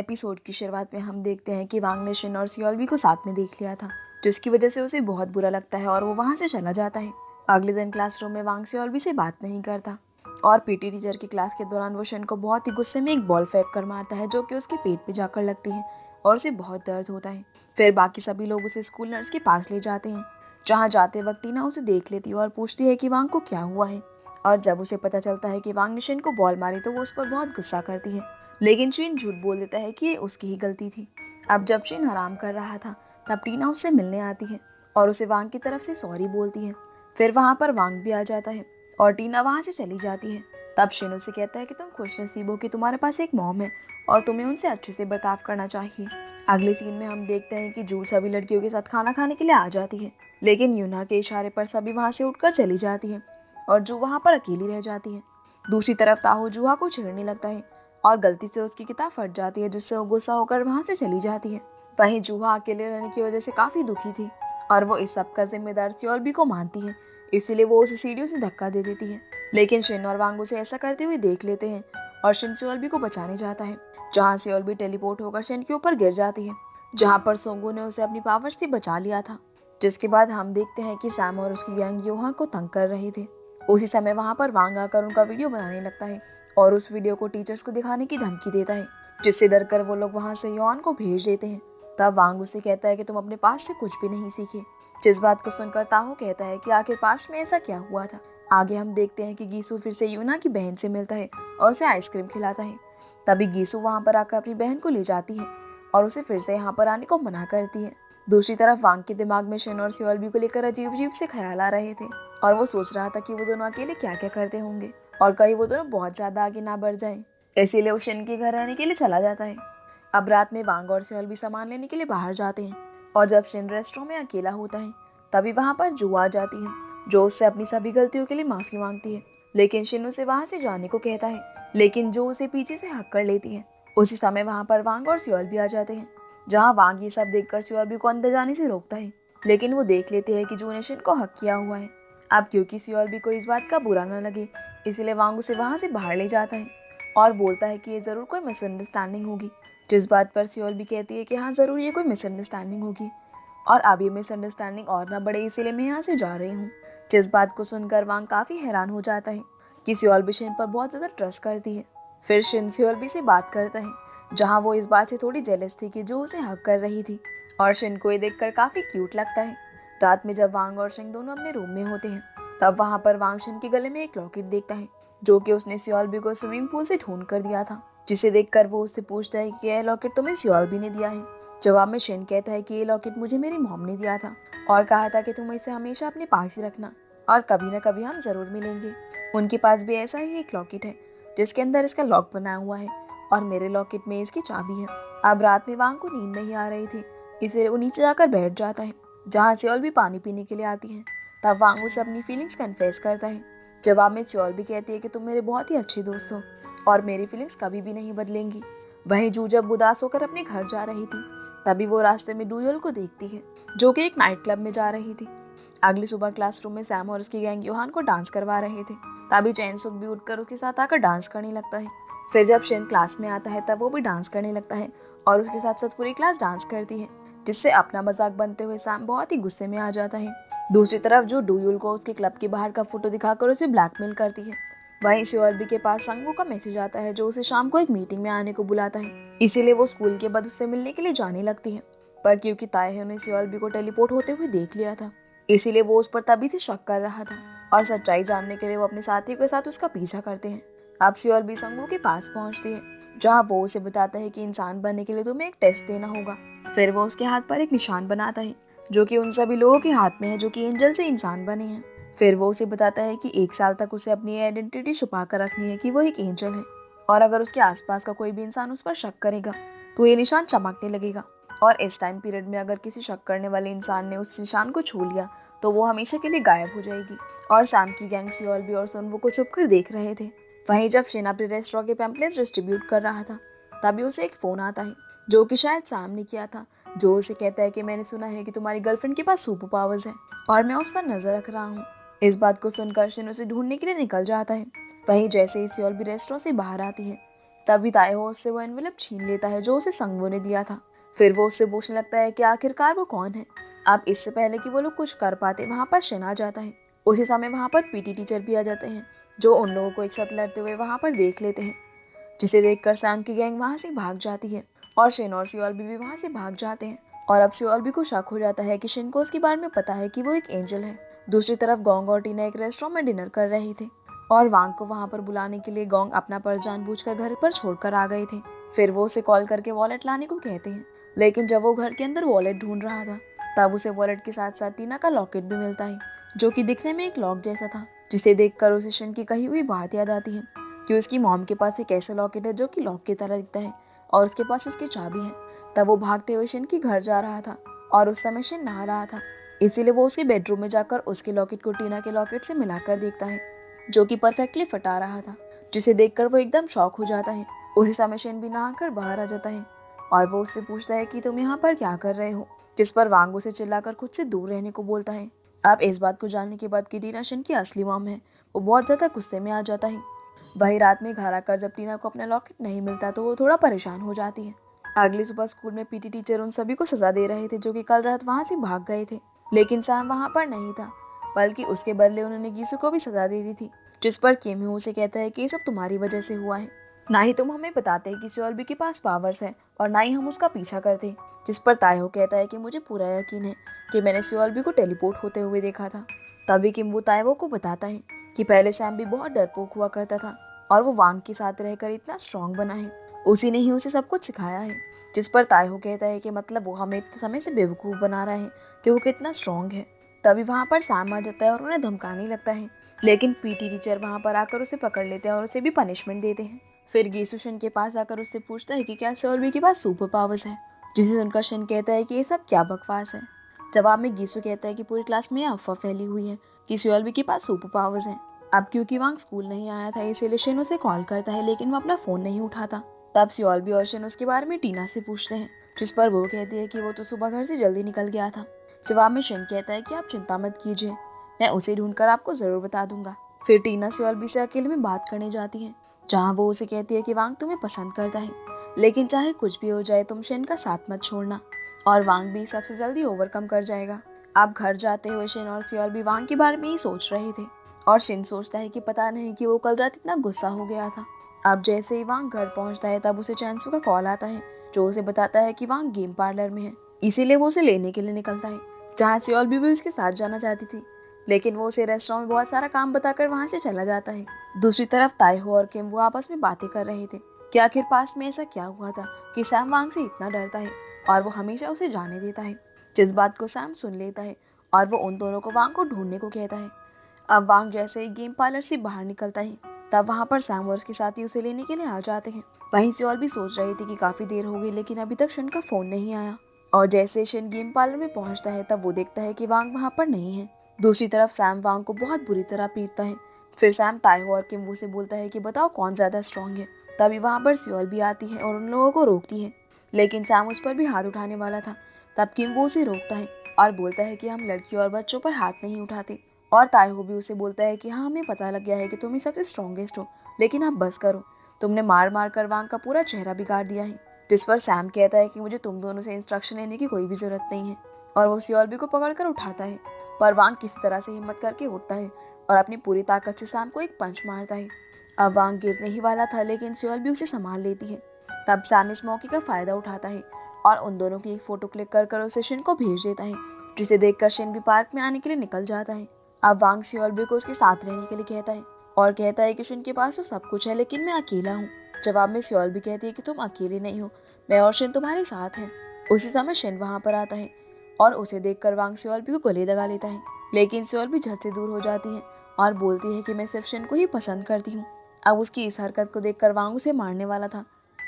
Episode की शुरुआत में हम देखते हैं कि वांग ने शिन और सियोलबी को साथ में देख लिया था, जिसकी वजह से उसे बहुत बुरा लगता है और वो वहाँ से चला जाता है। अगले दिन क्लासरूम में वांग सियोलबी से बात नहीं करता और पीटी टीचर की क्लास के दौरान वो शिन को बहुत ही गुस्से में एक बॉल फेंक कर मारता है, जो कि उसके पेट पे जाकर लगती है और उसे बहुत दर्द होता है। फिर बाकी सभी लोग उसे स्कूल नर्स के पास ले जाते हैं, जहाँ जाते वक्त टीना उसे देख लेती है और पूछती है कि वांग को क्या हुआ है। और जब उसे पता चलता है कि वांग ने शिन को बॉल मारी तो वो उस पर बहुत गुस्सा करती है, लेकिन शिन झूठ बोल देता है कि ये उसकी ही गलती थी। अब जब शिन आराम कर रहा था तब टीना उससे मिलने आती है और उसे वांग की तरफ से सॉरी बोलती है। फिर वहाँ पर वांग भी आ जाता है और टीना वहाँ से चली जाती है। तब शिन उसे कहता है कि तुम खुशनसीब हो कि तुम्हारे पास एक मॉम है और तुम्हें उनसे अच्छे से बर्ताव करना चाहिए। अगले सीन में हम देखते हैं कि जू सभी लड़कियों के साथ खाना खाने के लिए आ जाती है, लेकिन यूना के इशारे पर सभी वहाँ से उठकर चली जाती है और जू वहाँ पर अकेली रह जाती है। दूसरी तरफ ताहो जूहा को छेड़ने लगता है और गलती से उसकी किताब फट जाती है, जिससे वो गुस्सा होकर वहाँ से चली जाती है। वहीं जूहा अकेले रहने की वजह से काफी दुखी थी और वो इस सब का जिम्मेदार सियोलबी को मानती है, इसीलिए वो उसे सीढ़ियों से धक्का दे देती है। लेकिन शिन और वांग उसे ऐसा करते हुए देख लेते हैं और शिन सियोलबी को बचाने जाता है, जहाँ सियोलबी टेलीपोर्ट होकर शिन के ऊपर गिर जाती है, जहाँ पर सोंगू ने उसे अपनी पावर से बचा लिया था। जिसके बाद हम देखते हैं कि सैम और उसकी गैंग योहा को तंग कर रहे थे। उसी समय वहाँ पर वांग आकर उनका वीडियो बनाने लगता है और उस वीडियो को टीचर्स को दिखाने की धमकी देता है, जिससे डरकर वो लोग वहाँ से योहान को भेज देते हैं। तब वांग उसे कहता है कि तुम अपने पास से कुछ भी नहीं सीखे। जिस बात को सुनकर ताहो कहता है कि आखिर पास्ट में ऐसा क्या हुआ था। आगे हम देखते हैं कि गीसू फिर से यूना की बहन से मिलता है और उसे आइसक्रीम खिलाता है। तभी गीसू वहाँ पर आकर अपनी बहन को ले जाती है और उसे फिर से यहाँ पर आने को मना करती है। दूसरी तरफ वांग के दिमाग में शिन और सियोलबी को लेकर अजीब अजीब से ख्याल आ रहे थे और वो सोच रहा था कि वो दोनों अकेले क्या क्या करते होंगे और कहीं वो दोनों बहुत ज्यादा आगे ना बढ़ जाएं। इसीलिए वो शिन के घर रहने के लिए चला जाता है। अब रात में वांग और सियोलबी सामान लेने के लिए बाहर जाते हैं और जब शिन रेस्टोरेंट में अकेला होता है तभी वहाँ पर जू आ जाती है, जो उससे अपनी सभी गलतियों के लिए माफी मांगती है। लेकिन शिन उसे वहाँ से जाने को कहता है, लेकिन जो उसे पीछे से हक कर लेती है। उसी समय वहाँ पर वांग और सियोलबी आ जाते हैं, जहाँ वांग ये सब देखकर सियोलबी को अंदर जाने से रोकता है, लेकिन वो देख लेते हैं कि जू ने शिन को हक किया हुआ है। अब क्योंकि सियोलबी को इस बात का बुरा न लगे, इसलिए वांग उसे वहाँ से बाहर ले जाता है और बोलता है कि ये जरूर कोई मिसअंडरस्टैंडिंग होगी। जिस बात पर सियोलबी कहती है कि हाँ जरूर ये कोई मिसअंडरस्टैंडिंग होगी और अब ये मिसअंडरस्टैंडिंग और न बढ़े, इसीलिए मैं यहाँ से जा रही हूँ। जिस बात को सुनकर वांग काफी हैरान हो जाता है कि सियोलबी शिन पर बहुत ज्यादा ट्रस्ट करती है। फिर शिन सियोलबी से बात करता है, जहाँ वो इस बात से थोड़ी जेलस थी कि जो उसे हक कर रही थी और शिन को ये देखकर काफी क्यूट लगता है। रात में जब वांग और शिन दोनों अपने रूम में होते हैं तब वहाँ पर वांग शिन के गले में एक लॉकेट देखता है, जो कि उसने सियोलबी को स्विमिंग पूल से ढूंढ कर दिया था। जिसे देखकर वो उससे पूछता है कि यह लॉकेट तुम्हें सियोलबी ने दिया है। जवाब में शिन कहता है कि ये लॉकेट मुझे मेरी मॉम ने दिया था और कहा था कि तुम इसे हमेशा अपने पास ही रखना और कभी न कभी हम जरूर मिलेंगे। उनके पास भी ऐसा ही एक लॉकेट है जिसके अंदर इसका लॉक बना हुआ है और मेरे लॉकेट में इसकी चाबी है। अब रात में वांग को नींद नहीं आ रही थी, इसलिए वो नीचे जाकर बैठ जाता है, जहाँ सियोलबी पानी पीने के लिए आती है। तब वांग उसे अपनी फीलिंग्स कन्फेस करता है। जवाब में सियोलबी कहती है कि तुम मेरे बहुत ही अच्छे दोस्त हो और मेरी फीलिंग्स कभी भी नहीं बदलेंगी। वहीं जू जब उदास होकर अपने घर जा रही थी तभी वो रास्ते में डूयल को देखती है, जो कि एक नाइट क्लब में जा रही थी। अगली सुबह क्लासरूम में सैम और उसकी गैंग योहान को डांस करवा रहे थे, तभी चैनसुक भी उठकर उसके साथ आकर डांस करने लगता है। फिर जब शिन क्लास में आता है तब वो भी डांस करने लगता है और उसके साथ साथ पूरी क्लास डांस करती है, जिससे अपना मजाक बनते हुए सैम बहुत ही गुस्से में आ जाता है। दूसरी तरफ जो डूयुल को उसके क्लब के बाहर का फोटो दिखाकर उसे ब्लैकमेल करती है। वहीं सियोलबी के पास संगू का मैसेज आता है, जो उसे शाम को एक मीटिंग में आने को बुलाता है, इसीलिए वो स्कूल के बाद उससे मिलने के लिए जाने लगती है। पर क्योंकि तायहे ने सियोलबी को टेलीपोर्ट होते हुए देख लिया था, इसीलिए वो उस पर तभी से शक कर रहा था और सच्चाई जानने के लिए वो अपने साथी के साथ उसका पीछा करते हैं। अब सियोलबी संगू के पास पहुंचती है, जहाँ वो उसे बताता है कि इंसान बनने के लिए तुम्हें एक टेस्ट देना होगा। फिर वो उसके हाथ पर एक निशान बनाता है, जो कि उन सभी लोगों के हाथ में है जो कि एंजल से इंसान बने हैं। फिर वो उसे बताता है कि 1 साल तक उसे अपनी आइडेंटिटी छुपा कर रखनी है कि वो एक एंजल है और अगर उसके आसपास का कोई भी इंसान उस पर शक करेगा तो ये निशान चमकने लगेगा और इस टाइम पीरियड में अगर किसी शक करने वाले इंसान ने उस निशान को छू लिया तो वो हमेशा के लिए गायब हो जाएगी। और सैम की गैंग सियोलबी और सुनवू को छुप कर देख रहे थे। वहीं जब शिन अपने रेस्टोरेंट के पैम्पलेट्स डिस्ट्रीब्यूट कर रहा था तभी उसे एक फोन आता है, जो कि शायद सैम ने किया था, जो उसे कहता है कि मैंने सुना है कि तुम्हारी गर्लफ्रेंड के पास सुपर पावर्स है और मैं उस पर नजर रख रहा हूँ। इस बात को सुनकर शिन उसे ढूंढने के लिए निकल जाता है। वहीं जैसे ही सियोलबी रेस्टोरेंट से बाहर आती है तभी ताएहो उससे वो एनवेलप छीन लेता है जो उसे संगवो ने दिया था। फिर वो उससे पूछने लगता है कि आखिरकार वो कौन है। अब इससे पहले कि वो लोग कुछ कर पाते वहाँ पर शिन आ जाता है। उसी समय वहाँ पर पीटी टीचर भी आ जाते हैं जो उन लोगों को एक साथ लड़ते हुए वहाँ पर देख लेते हैं, जिसे देखकर सैम की गैंग वहाँ से भाग जाती है और शिन और सियोल्बी भी वहाँ से भाग जाते हैं। और अब सियोल्बी को शक हो जाता है कि शिन को उसके बारे में पता है कि वो एक एंजल है। दूसरी तरफ गोंग और टीना एक रेस्टोरेंट में डिनर कर रहे थे और वांग को वहाँ पर बुलाने के लिए गोंग अपना पर्स जानबूझकर घर पर छोड़कर आ गए थे। फिर वो उसे कॉल करके वॉलेट लाने को कहते हैं, लेकिन जब वो घर के अंदर वॉलेट ढूंढ रहा था तब उसे वॉलेट के साथ साथ टीना का लॉकेट भी मिलता है जो कि दिखने में एक लॉक जैसा था, जिसे देखकर उसे शिन की कही हुई बात याद आती है कि उसकी मॉम के पास एक ऐसा लॉकेट है जो कि लॉक की तरह दिखता है और उसके पास उसकी चाबी है। तब वो भागते हुए शिन के घर जा रहा था और उस समय शिन नहा रहा था, इसीलिए वो उसके बेडरूम में जाकर उसके लॉकेट को टीना के लॉकेट से मिलाकर देखता है जो कि परफेक्टली फिट आ रहा था, जिसे देखकर वो एकदम शॉक हो जाता है। उसी समय शिन भी नहाकर बाहर आ जाता है और वो उससे पूछता है कि तुम यहाँ पर क्या कर रहे हो, जिस पर वांग उसे चिल्लाकर खुद से दूर रहने को बोलता है। अब इस बात को जानने के बाद कि टीना शिन की असली मॉम है, वो बहुत ज्यादा गुस्से में आ जाता है। वही रात में घर आकर जब टीना को अपना लॉकेट नहीं मिलता तो वो थोड़ा परेशान हो जाती है। अगली सुबह स्कूल में पीटी टीचर उन सभी को सजा दे रहे थे जो कि कल रात वहाँ से भाग गए थे, लेकिन सैम वहाँ पर नहीं था, बल्कि उसके बदले उन्होंने गीसू को भी सजा दे दी थी, जिस पर किम ह्यू उसे कहता है कि ये सब तुम्हारी वजह से हुआ है। ना ही तुम हमें बताते कि सियोल्बी के पास पावर्स है और ना ही हम उसका पीछा करते, जिस पर ताएहो कहता है कि मुझे पूरा यकीन है कि मैंने सियोल्बी को टेलीपोर्ट होते हुए देखा था। तभी किम्बू ताएहो को बताता है कि पहले सैम भी बहुत डरपोक हुआ करता था और वो वांग के साथ रहकर इतना स्ट्रांग बना है, उसी ने ही उसे सब कुछ सिखाया है। जिस पर ताएहो कहता है कि मतलब वो हमें इतने समय से बेवकूफ़ बना रहा है कि वो कितना स्ट्रांग है। तभी वहाँ पर सैम आ जाता है और उन्हें धमकाने लगता है, लेकिन पीटी टीचर वहाँ पर आकर उसे पकड़ लेते हैं और उसे भी पनिशमेंट देते हैं। फिर गीसू शिन के पास आकर उससे पूछता है कि क्या सियोल्बी के पास सुपर पावर्स है, जिसे सुनकर शिन कहता है कि ये सब क्या बकवास है। जवाब में गीसू कहता है कि पूरी क्लास में अफवाह फैली हुई है कि सियोल्बी के पास सुपर पावर्स हैं। अब क्योंकि वांग स्कूल नहीं आया था इसीलिए शिन उसे कॉल करता है, लेकिन वो अपना फ़ोन नहीं उठाता। तब सियोल्बी और शिन उसके बारे में टीना से पूछते हैं, जिस पर वो कहती है कि वो तो सुबह घर से जल्दी निकल गया था। जवाब में शिन कहता है कि आप चिंता मत कीजिए, मैं उसे ढूंढकर आपको ज़रूर बता दूंगा। फिर टीना सियोल्बी से अकेले में बात करने जाती है, जहाँ वो उसे कहती है कि वांग तुम्हें पसंद करता है, लेकिन चाहे कुछ भी हो जाए तुम शिन का साथ मत छोड़ना और वांग भी सबसे जल्दी ओवरकम कर जाएगा। अब घर जाते हुए शिन और सियोल्बी वांग के बारे में ही सोच रहे थे और शिन सोचता है कि पता नहीं कि वो कल रात इतना गुस्सा हो गया था। अब जैसे ही वांग घर पहुंचता है तब उसे चैंसू का कॉल आता है जो उसे बताता है कि वांग गेम पार्लर में है, इसीलिए वो उसे लेने के लिए निकलता है, जहाँ सियोल्बी भी उसके साथ जाना चाहती थी, लेकिन वो उसे रेस्टोरेंट में बहुत सारा काम बताकर वहाँ से चला जाता है। दूसरी तरफ ताएहो और किम वो आपस में बातें कर रहे थे कि आखिर पास में ऐसा क्या हुआ था कि सैम वांग से इतना डरता है और वो हमेशा उसे जाने देता है, जिस बात को सैम सुन लेता है और वो उन दोनों को वांग को ढूंढने को कहता है। अब वांग जैसे ही गेम पार्लर से बाहर निकलता है तब वहाँ पर सैम और उसके साथी उसे लेने के लिए आ जाते हैं। वहीं से और भी सोच रही थी कि काफी देर हो गई लेकिन अभी तक शिन का फोन नहीं आया, और जैसे शिन गेम पार्लर में पहुंचता है तब वो देखता है कि वांग वहाँ पर नहीं है। दूसरी तरफ सैम वांग को बहुत बुरी तरह पीटता है। फिर सैम ताएहो और किम्बू से बोलता है कि बताओ कौन ज्यादा स्ट्रांग है। तभी वहाँ पर सियोल्बी आती है और उन लोगों को रोकती है, लेकिन सैम उस पर भी हाथ उठाने वाला था। तब किम्बू उसे रोकता है और बोलता है कि हम लड़कियों और बच्चों पर हाथ नहीं उठाते, और ताएहो भी उसे बोलता है कि हाँ हमें पता लग गया है कि तुम ही सबसे स्ट्रॉन्गेस्ट हो, लेकिन अब बस करो, तुमने मार मार कर वांग का पूरा चेहरा बिगाड़ दिया है। जिस पर सैम कहता है कि मुझे तुम दोनों से इंस्ट्रक्शन लेने की कोई भी जरूरत नहीं है, और वो सियोल्बी को पकड़कर उठाता है, पर वांग किसी तरह से हिम्मत करके उठता है और अपनी पूरी ताकत से सैम को एक पंच मारता है। अब वांग गिरने ही वाला था लेकिन सियोल्बी उसे संभाल लेती है। तब सैम इस मौके का फायदा उठाता है और उन दोनों की एक फोटो क्लिक कर उसे शिन को भेज देता है, जिसे देखकर शिन भी पार्क में आने के लिए निकल जाता है। अब वांग सियोल्बी को उसके साथ रहने के लिए कहता है और कहता है कि शिन के पास तो सब कुछ है लेकिन मैं अकेला हूँ। जवाब में सियोल्बी कहती है कि तुम अकेले नहीं हो, मैं और शिन तुम्हारे साथ हैं। उसी समय शिन वहाँ पर आता है और उसे देखकर वांग सियोल्बी को गले लगा लेता है, लेकिन सियोल्बी झट से दूर हो जाती है और बोलती है कि मैं सिर्फ शिन को ही पसंद करती हूँ। अब उसकी इस हरकत को देखकर वांग उसे मारने वाला था,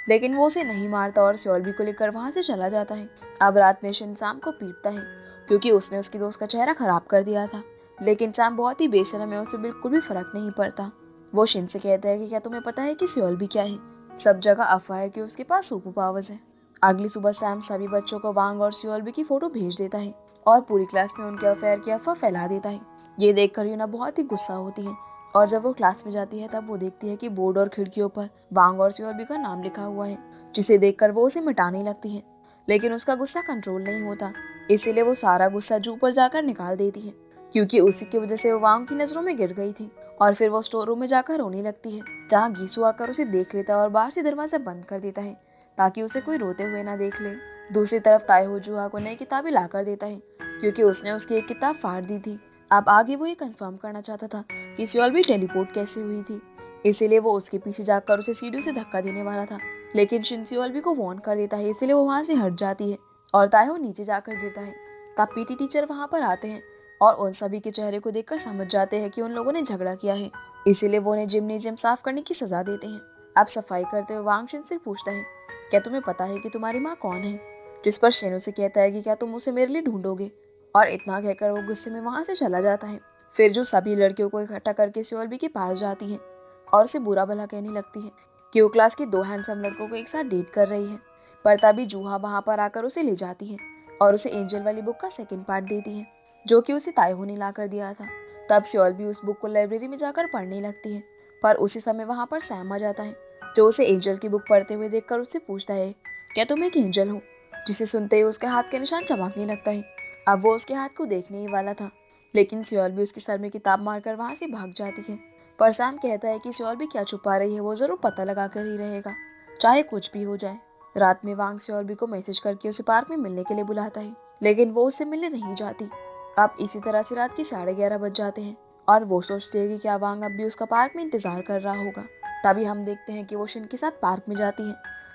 लेकिन वो उसे नहीं मारता और सियोल्बी को लेकर वहाँ से चला जाता है। अब रात में शिन सैम को पीटता है क्योंकि उसने उसकी दोस्त का चेहरा खराब कर दिया था, लेकिन सैम बहुत ही बेशर्म है, उसे बिल्कुल भी फर्क नहीं पड़ता। वो शिन से कहता है कि क्या तुम्हें पता है कि सियोल्बी क्या है? सब जगह अफवाह है कि उसके पास सुपर पावर्स है। अगली सुबह सैम सभी बच्चों को वांग और सियोल्बी की फोटो भेज देता है और पूरी क्लास में उनके अफेयर की अफवाह फैला देता है। ये देखकर यूना बहुत ही गुस्सा होती है और जब वो क्लास में जाती है तब वो देखती है कि बोर्ड और खिड़कियों पर वांग और सियोलबी का नाम लिखा हुआ है, जिसे देखकर वो उसे मिटाने लगती है। लेकिन उसका गुस्सा कंट्रोल नहीं होता, इसीलिए वो सारा गुस्सा जू पर जाकर निकाल देती है, क्योंकि उसी की वजह से वो वांग की नजरों में गिर गई थी। और फिर वो स्टोर रूम में जाकर रोने लगती है, जहाँ गीसू आकर उसे देख लेता है और बाहर से दरवाजा बंद कर देता है ताकि उसे कोई रोते हुए ना देख ले। दूसरी तरफ ताइहो जुहा को नई किताबें लाकर देता है, क्योंकि उसने उसकी एक किताब फाड़ दी थी। अब आगे वो ये कंफर्म करना चाहता था कि सियोलबी टेलीपोर्ट कैसे हुई थी, इसीलिए वो उसके पीछे जाकर उसे सीढ़ियों से धक्का देने वाला था। लेकिन शिन सियोलबी को वार्न कर देता है, इसीलिए वो वहाँ से हट जाती है और ताइहो नीचे जाकर गिरता है। तब पीटी टीचर वहाँ पर आते हैं और उन सभी के चेहरे को देखकर समझ जाते हैं कि उन लोगों ने झगड़ा किया है, इसीलिए वो उन्हें जिम्नेजियम साफ करने की सजा देते हैं। अब सफाई करते हुए वांग शिन से पूछता है, क्या तुम्हें पता है कि तुम्हारी माँ कौन है? जिस पर शिन उसे कहता है कि क्या तुम उसे मेरे लिए ढूंढोगे? और इतना कहकर वो गुस्से में वहां से चला जाता है। फिर जो सभी लड़कियों को इकट्ठा करके सियोलबी के पास जाती है और उसे बुरा भला कहने लगती है कि वो क्लास के 2 हैंडसम लड़कों को एक साथ डेट कर रही है। पर तभी जूहा वहां पर आकर उसे ले जाती है और उसे एंजल वाली बुक का सेकंड पार्ट देती है, जो कि उसे ताइहो ने ला कर दिया था। तब सियोलबी उस बुक को लाइब्रेरी में जाकर पढ़ने लगती है, पर उसी समय वहां पर सैम आ जाता है, जो उसे एंजल की बुक पढ़ते हुए देखकर उससे पूछता है, क्या तुम एक एंजल हो? जिसे सुनते ही उसके हाथ के निशान चमकने लगता है। अब वो उसके हाथ को देखने ही वाला था, लेकिन सियोलबी उसके सर में किताब मारकर वहां से भाग जाती है। पर सैम कहता है कि सियोलबी क्या छुपा रही है, वो जरूर पता लगा कर ही रहेगा, चाहे कुछ भी हो जाए। रात में वांग सियोलबी को मैसेज करके उसे पार्क में मिलने के लिए बुलाता है, लेकिन वो उससे मिलने नहीं जाती। अब इसी तरह से रात के 11:30 बज जाते हैं और वो सोचती है कि क्या वांग अब भी उसका पार्क में इंतजार कर रहा होगा। तभी हम देखते हैं कि वो शिन के साथ पार्क में जाती है,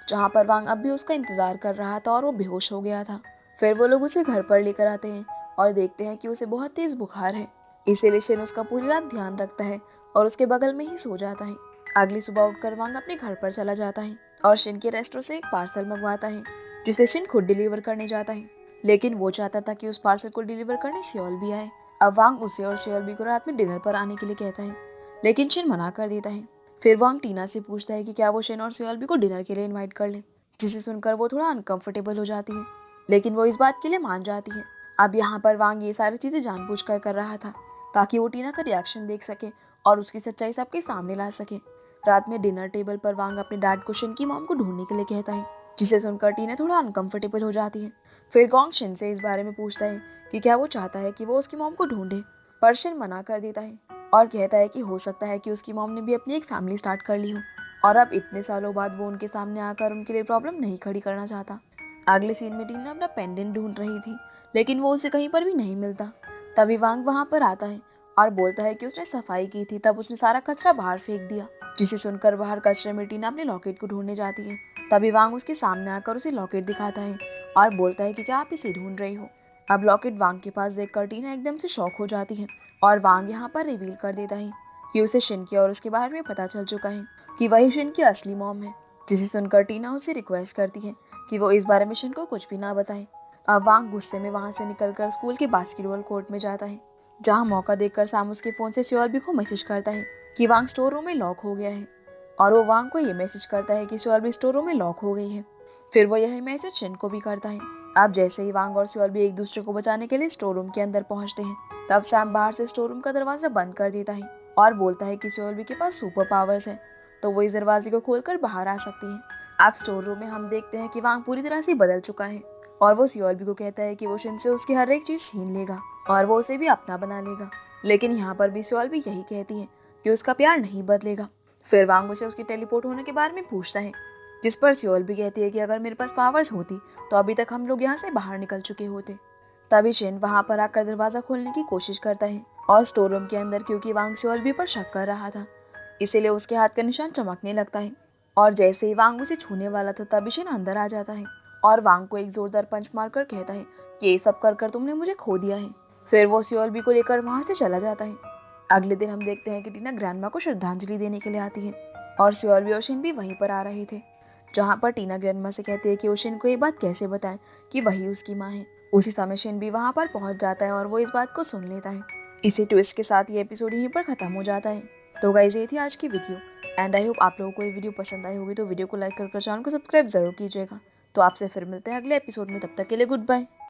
जहाँ पर वांग अब भी उसका इंतजार कर रहा था और वो बेहोश हो गया था। फिर वो लोग उसे घर पर लेकर आते हैं और देखते हैं कि उसे बहुत तेज बुखार है, इसीलिए शिन उसका पूरी रात ध्यान रखता है और उसके बगल में ही सो जाता है। अगली सुबह उठकर वांग अपने घर पर चला जाता है और शिन के रेस्टोरेंट से एक पार्सल मंगवाता है, जिसे शिन खुद डिलीवर करने जाता है। लेकिन वो चाहता था कि उस पार्सल को डिलीवर करने सियोलबी आए। अब वांग उसे और सियोलबी को रात में डिनर पर आने के लिए कहता है, लेकिन शिन मना कर देता है। फिर वांग टीना से पूछता है कि क्या वो शिन और सियोलबी को डिनर के लिए इनवाइट कर ले, जिसे सुनकर वो थोड़ा अनकंफर्टेबल हो जाती है, लेकिन वो इस बात के लिए मान जाती है। अब यहाँ पर वांग ये सारी चीजें जानबूझकर कर रहा था ताकि वो टीना का रिएक्शन देख सके और उसकी सच्चाई सबके सामने ला सके। रात में डिनर टेबल पर वांग अपने डैड को शिन की मॉम को ढूंढने के लिए कहता है, जिसे सुनकर टीना थोड़ा अनकंफर्टेबल हो जाती है। फिर गोंग शिन से इस बारे में पूछता है कि क्या वो चाहता है कि वो उसकी मॉम को ढूंढे, पर शिन मना कर देता है और कहता है कि हो सकता है कि उसकी मॉम ने भी अपनी एक फैमिली स्टार्ट कर ली हो और अब इतने सालों बाद वो उनके सामने आकर उनके लिए प्रॉब्लम नहीं खड़ी करना चाहता। अगले सीन में टीना अपना पेंडेंट ढूंढ रही थी, लेकिन वो उसे कहीं पर भी नहीं मिलता। तभी वांग वहां पर आता है और बोलता है कि उसने सफाई की थी, तब उसने सारा कचरा बाहर फेंक दिया। जिसे सुनकर बाहर कचरे में टीना अपने लॉकेट को ढूंढने जाती है। तभी वांग उसके सामने आकर उसे लॉकेट दिखाता है और बोलता है कि क्या आप इसे ढूंढ रही हो। अब लॉकेट वांग के पास देखकर टीना एकदम से शॉक हो जाती है और वांग यहाँ पर रिवील कर देता है कि उसे शिन की और उसके बारे में पता चल चुका है कि वही शिन की असली मॉम है। जिसे सुनकर टीना उसे रिक्वेस्ट करती है कि वो इस बारे में शिन को कुछ भी ना बताए। अब वांग गुस्से में वहां से निकलकर स्कूल के बास्केटबॉल कोर्ट में जाता है, जहाँ मौका देखकर साम उसके फोन से सियोलबी को मैसेज करता है कि वांग स्टोर रूम में लॉक हो गया है और वो वांग को ये मैसेज करता है कि सियोलबी स्टोर रूम में लॉक हो गई है। फिर वो यही मैसेज शिन को भी करता है। अब जैसे ही वांग और सियोलबी एक दूसरे को बचाने के लिए स्टोर रूम के अंदर पहुंचते हैं, तब सैम बाहर से स्टोर रूम का दरवाजा बंद कर देता है और बोलता है कि सियोलबी के पास सुपर पावर्स है, तो वो इस दरवाजे को खोलकर बाहर आ सकती है। अब स्टोर रूम में हम देखते हैं कि वांग पूरी तरह से बदल चुका है और वो सियोलबी को कहता है कि वो शिन से उसकी हर एक चीज छीन लेगा और वो उसे भी अपना बना लेगा। लेकिन यहाँ पर भी सियोलबी यही कहती है कि उसका प्यार नहीं बदलेगा। फिर वांग उसे उसके टेलीपोर्ट होने के बारे में पूछता है, जिस पर सियोलबी कहती है कि अगर मेरे पास पावर्स होती तो अभी तक हम लोग यहाँ से बाहर निकल चुके होते। तभी शिन वहां पर आकर दरवाजा खोलने की कोशिश करता है और स्टोर रूम के अंदर, क्योंकि वांग सियोलबी पर शक कर रहा था, इसीलिए उसके हाथ का निशान चमकने लगता है और जैसे ही वांग उसे छूने वाला था तभी शिन अंदर आ जाता है और वांग को एक जोरदार पंच मारकर कहता है कि ये सब कर कर तुमने मुझे खो दिया है। फिर वो सियोलबी को लेकर वहां से चला जाता है। अगले दिन हम देखते हैं कि टीना ग्रैंडमा को श्रद्धांजलि देने के लिए आती है और सियोलबी और शिन भी वहीं पर आ रहे थे, जहाँ पर टीना ग्रैंडमा से कहती है कि वो शिन को ये बात कैसे बताएं कि वही उसकी माँ है। उसी समय शिन भी वहां पर पहुंच जाता है और वो इस बात को सुन लेता है। इसी ट्विस्ट के साथ ये एपिसोड यहीं पर खत्म हो जाता है। तो गाइस, ये थी आज की वीडियो एंड आई होप आप लोगों को ये वीडियो पसंद आई होगी, तो वीडियो को लाइक कर चैनल को सब्सक्राइब जरूर कीजिएगा। तो आपसे फिर मिलते हैं अगले एपिसोड में, तब तक के लिए गुड बाय।